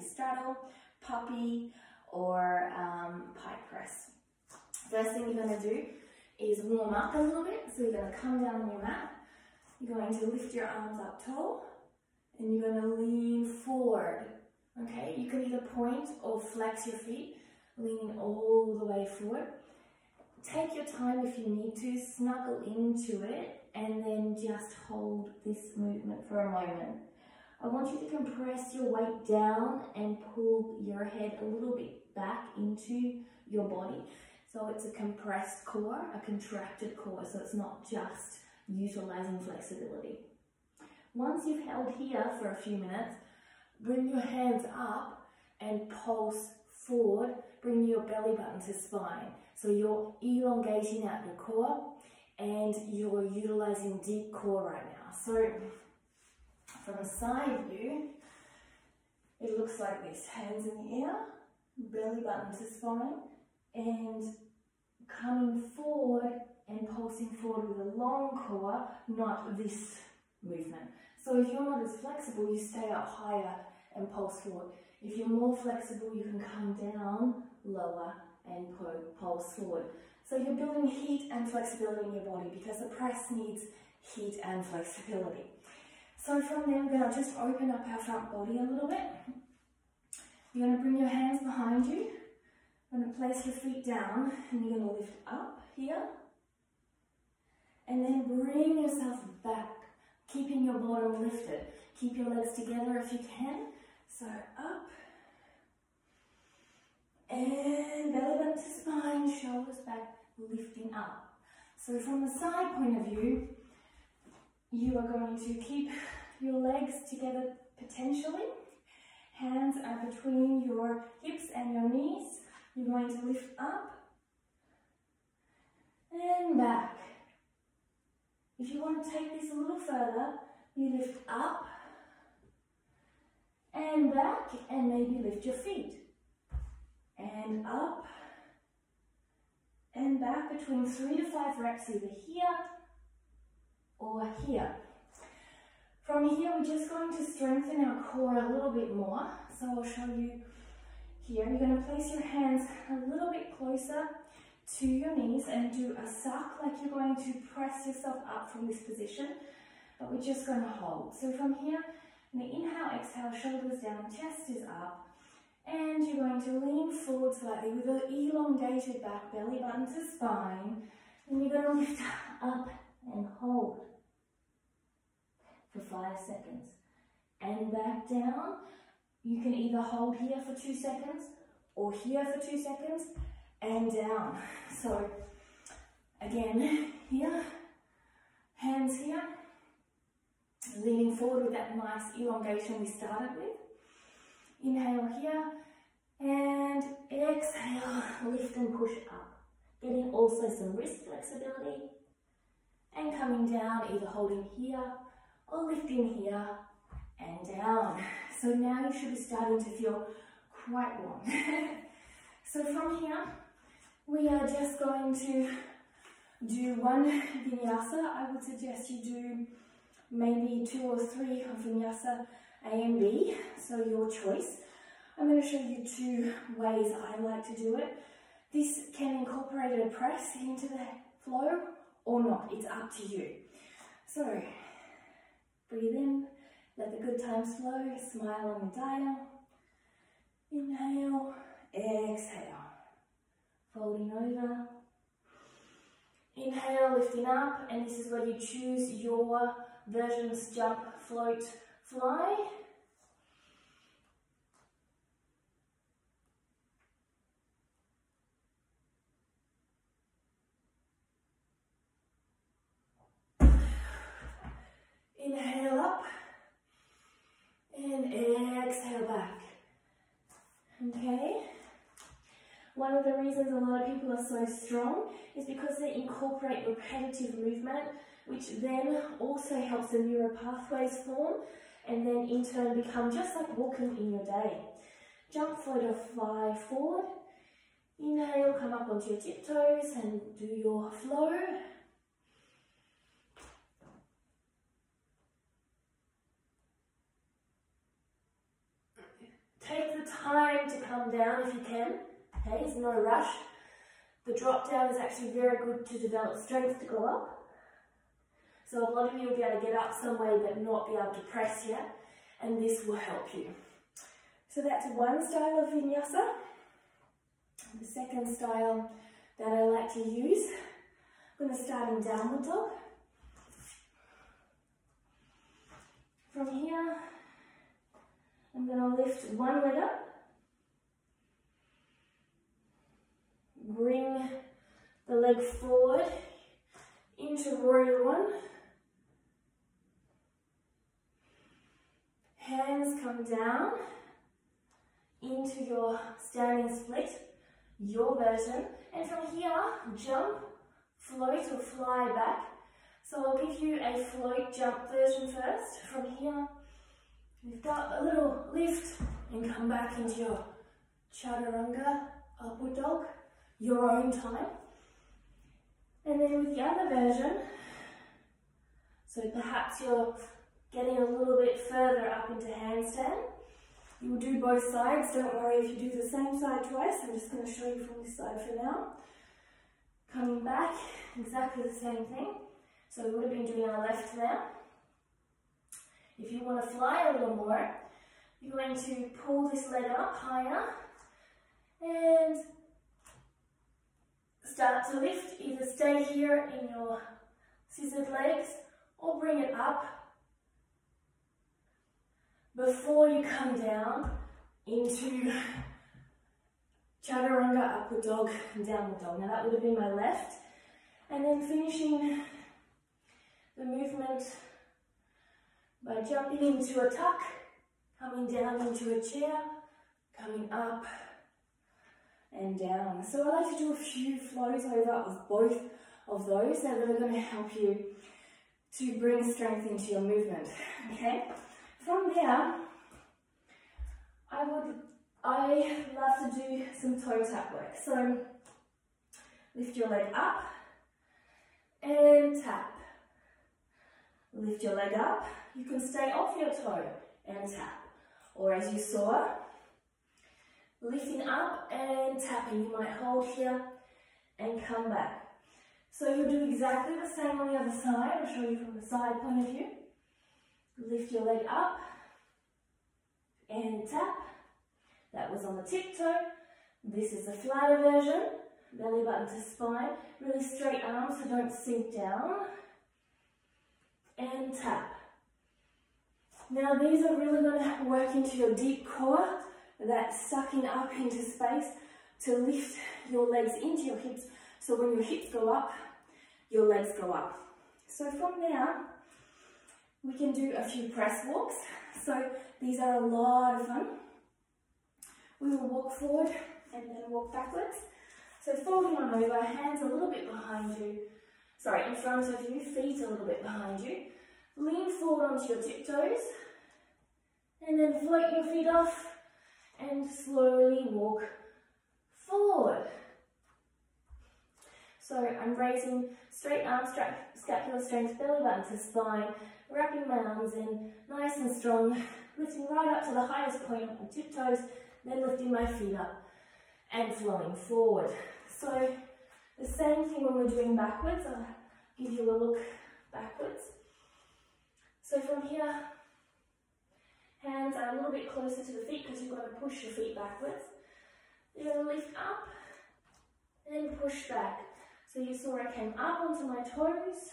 straddle, puppy, or pike press. First thing you're going to do is warm up a little bit. So you're going to come down on your mat. You're going to lift your arms up tall and you're going to lean forward. Okay, you can either point or flex your feet, leaning all the way forward. Take your time if you need to, snuggle into it, and then just hold this movement for a moment. I want you to compress your weight down and pull your head a little bit back into your body. So it's a compressed core, a contracted core, so it's not just utilizing flexibility. Once you've held here for a few minutes, bring your hands up and pulse forward, bring your belly button to spine. So you're elongating out your core and you're utilizing deep core right now. So from a side view, it looks like this. Hands in the air, belly button to spine, and coming forward and pulsing forward with a long core, not this movement. So if you're not as flexible, you stay up higher and pulse forward. If you're more flexible, you can come down lower and pulse forward. So you're building heat and flexibility in your body because the press needs heat and flexibility. So from there, we're going to just open up our front body a little bit. You're going to bring your hands behind you. You're going to place your feet down and you're going to lift up here. And then bring yourself back, keeping your bottom lifted. Keep your legs together if you can. So up. And belly button to spine, shoulders back, lifting up. So from the side point of view, you are going to keep your legs together potentially. Hands are between your hips and your knees. You're going to lift up and back. If you want to take this a little further, you lift up and back and maybe lift your feet. And up and back between 3 to 5 reps, either here or here. From here, we're just going to strengthen our core a little bit more. So I'll show you here. You're going to place your hands a little bit closer to your knees and do a suck, like you're going to press yourself up from this position, but we're just going to hold. So from here, inhale, exhale, shoulders down, chest is up. And you're going to lean forward slightly with an elongated back, belly button to spine. And you're going to lift up and hold for 5 seconds. And back down. You can either hold here for 2 seconds or here for 2 seconds and down. So again, here, hands here, leaning forward with that nice elongation we started with. Inhale here, and exhale, lift and push up. Getting also some wrist flexibility. And coming down, either holding here or lifting here and down. So now you should be starting to feel quite warm. So from here, we are just going to do one vinyasa. I would suggest you do maybe 2 or 3 of vinyasa A and B, so your choice. I'm going to show you 2 ways I like to do it. This can incorporate a press into the flow or not, it's up to you. So, breathe in, let the good times flow, smile on the dial. Inhale, exhale, folding over. Inhale, lifting up, and this is where you choose your versions: jump, float, fly. Inhale up and exhale back. Okay? One of the reasons a lot of people are so strong is because they incorporate repetitive movement, which then also helps the neural pathways form and then in turn become just like walking in your day. Jump, float or fly forward. Inhale, come up onto your tiptoes and do your flow. Take the time to come down if you can. Okay, there's no rush. The drop down is actually very good to develop strength to go up. So a lot of you will be able to get up some way but not be able to press yet, and this will help you. So that's one style of vinyasa. The second style that I like to use, I'm going to start in downward dog. From here, I'm going to lift one leg up, bring the leg forward into warrior one. Hands come down into your standing split, your version, and from here, jump, float or fly back. So I'll give you a float jump version first. From here, lift up a little lift and come back into your chaturanga, upward dog, your own time. And then with the other version, so perhaps you're getting a little bit further up into handstand. You will do both sides. Don't worry if you do the same side twice. I'm just going to show you from this side for now. Coming back, exactly the same thing. So we would have been doing our left there. If you want to fly a little more, you're going to pull this leg up higher and start to lift. Either stay here in your scissored legs or bring it up before you come down into chaturanga, upward dog, and downward dog. Now that would have been my left. And then finishing the movement by jumping into a tuck, coming down into a chair, coming up and down. So I like to do a few flows over of both of those that are going to help you to bring strength into your movement. Okay? From there, I love to do some toe tap work. So lift your leg up and tap. Lift your leg up. You can stay off your toe and tap. Or as you saw, lifting up and tapping. You might hold here and come back. So you'll do exactly the same on the other side. I'll show you from the side point of view. Lift your leg up and tap. That was on the tiptoe. This is the flatter version. Belly button to spine. Really straight arms so don't sink down. And tap. Now these are really going to work into your deep core. That's sucking up into space to lift your legs into your hips. So when your hips go up, your legs go up. So from there, we can do a few press walks. So these are a lot of fun. We will walk forward and then walk backwards. So folding on over, hands a little bit behind you. Sorry, in front of you, feet a little bit behind you. Lean forward onto your tiptoes. And then float your feet off and slowly walk forward. So I'm raising straight arms, scapular strength, belly button to spine, wrapping my arms in nice and strong, lifting right up to the highest point on my tiptoes, then lifting my feet up and flowing forward. So the same thing when we're doing backwards. I'll give you a look backwards. So from here, hands are a little bit closer to the feet because you've got to push your feet backwards. You're going to lift up and push back. So you saw I came up onto my toes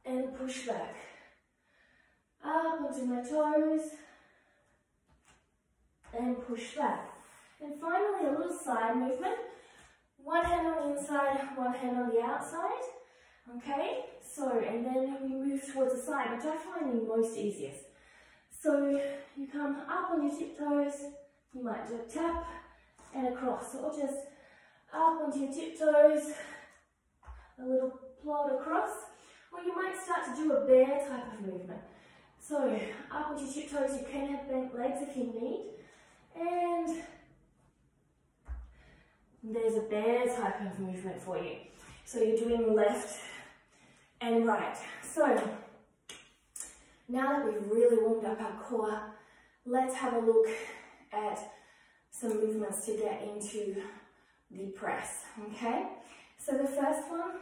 and push back. Up onto my toes and push back. And finally a little side movement. One hand on the inside, one hand on the outside. Okay, so and then we move towards the side, which I find the most easiest. So you come up on your tiptoes, you might do a tap and across, or just up onto your tiptoes, a little plod across, or you might start to do a bear type of movement. So up onto your tiptoes, you can have bent legs if you need, and there's a bear type of movement for you. So you're doing left and right. So now that we've really warmed up our core, let's have a look at some movements to get into the press, okay? So the first one,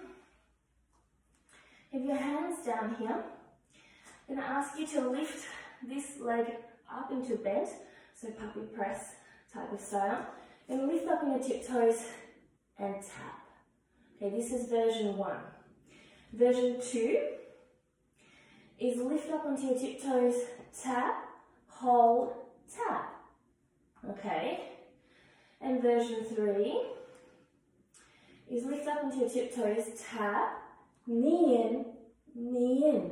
have your hands down here. I'm going to ask you to lift this leg up into bend, so puppy press type of style. And lift up on your tiptoes and tap. Okay, this is version 1. Version 2 is lift up onto your tiptoes, tap, hold, tap. Okay. And version 3 is lift up onto your tiptoes, tap, knee in,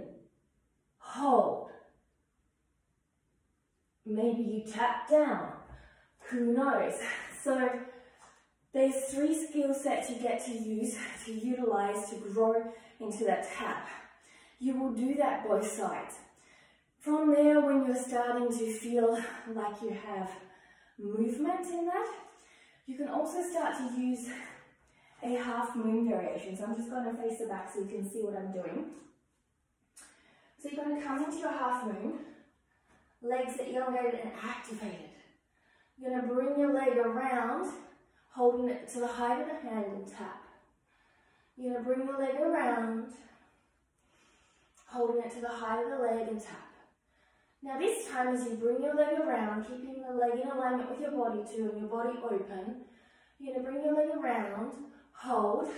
hold. Maybe you tap down, who knows? So there's 3 skill sets you get to use, to utilize to grow into that tap. You will do that both sides. From there, when you're starting to feel like you have movement in that, you can also start to use a half moon variation. So I'm just going to face the back so you can see what I'm doing. So you're going to come into your half moon, legs elongated and activated. You're going to bring your leg around, holding it to the height of the hand and tap. You're going to bring your leg around, holding it to the height of the leg and tap. Now this time, as you bring your leg around, keeping the leg in alignment with your body too, and your body open, you're going to bring your leg around, hold,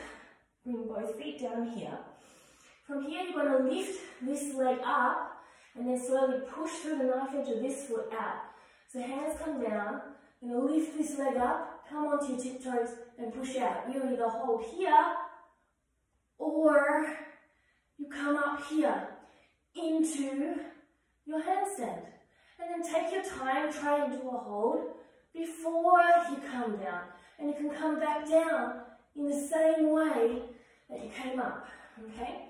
bring both feet down here. From here, you're going to lift this leg up, and then slowly push through the knife edge of this foot out. So hands come down, you're going to lift this leg up, come onto your tiptoes and push out. You either hold here or you come up here into your handstand. And then take your time, try and do a hold before you come down. And you can come back down in the same way that you came up, okay?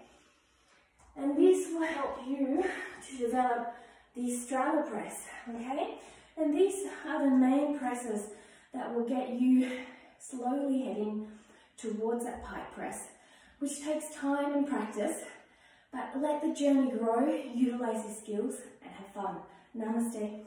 And this will help you to develop the straddle press, okay? And these are the main presses that will get you slowly heading towards that pike press, which takes time and practice, but let the journey grow, utilize your skills, and have fun. Namaste.